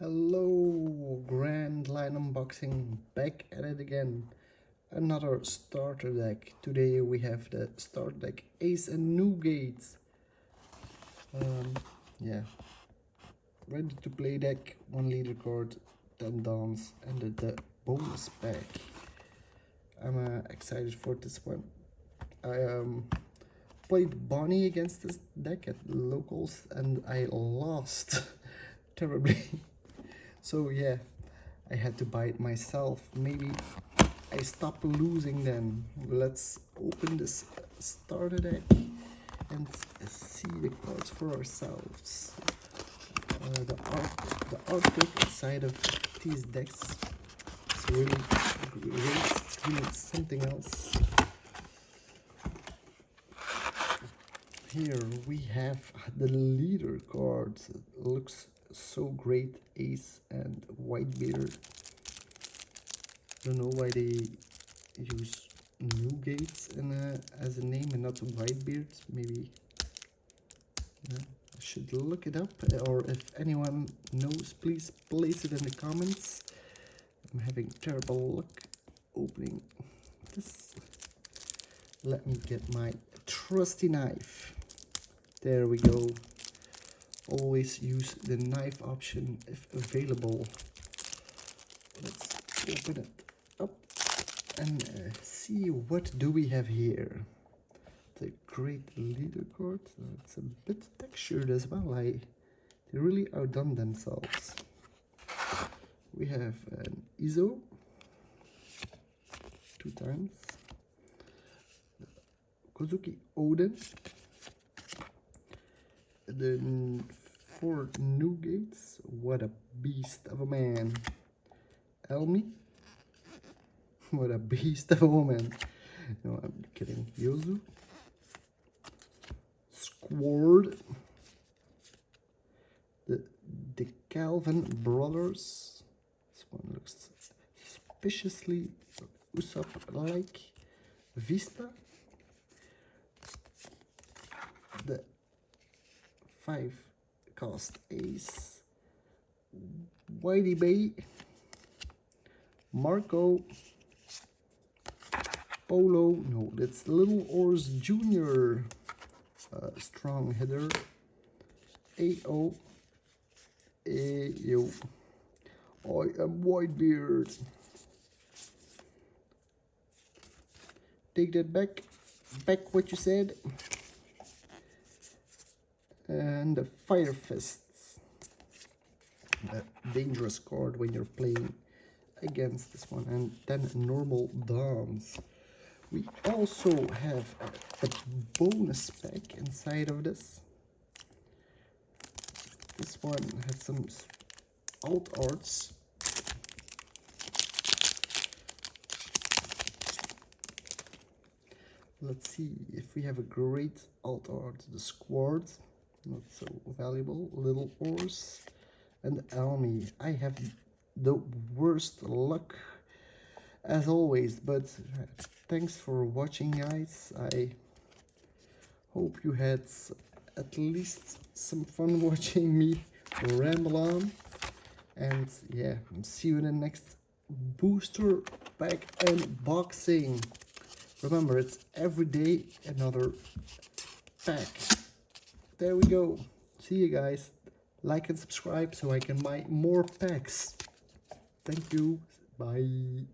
Hello, Grand Line Unboxing, back at it again. Another starter deck. Today we have the starter deck Ace and Newgate. Yeah, ready to play deck, 1 leader card, 10 downs, and the bonus pack. I'm excited for this one. I played Bonnie against this deck at locals and I lost terribly. So yeah, I had to buy it myself. Maybe I stop losing then. Let's open this starter deck and see the cards for ourselves. The artwork inside of these decks is really great. It's really something else. Here we have the leader cards. It looks so great. Ace and Whitebeard. Don't know why they use Newgate as a name and not Whitebeard. Maybe I should look it up, or if anyone knows, please place it in the comments. I'm having terrible luck opening this. Let me get my trusty knife. There we go. Always use the knife option if available. Let's open it up and see what do we have here. The great leader card. It's a bit textured as well. They really outdone themselves. We have an ISO 2 times. Kozuki Odin. The 4 Newgates. What a beast of a man. Elmi. What a beast of a woman. No, I'm kidding. Yozu. Squard. The Calvin brothers. This one looks suspiciously Usopp-like. Vista. The 5 cost Ace. Whitey Bay. Marco. Polo. No, that's Little Ors Jr. Strong hitter. AO. Ayo. I am Whitebeard. Take that back. Back what you said. And the Fire Fists. A dangerous card when you're playing against this one. And then normal downs. We also have a bonus pack inside of this. This one has some alt arts. Let's see if we have a great alt art. The Squad, not so valuable. Little Ors and Elmi. I have the worst luck as always, but thanks for watching, guys. I hope you had at least some fun watching me ramble on, and yeah, see you in the next booster pack unboxing. Remember, it's every day another pack. There we go. See you guys. Like and subscribe so I can buy more packs. Thank you. Bye.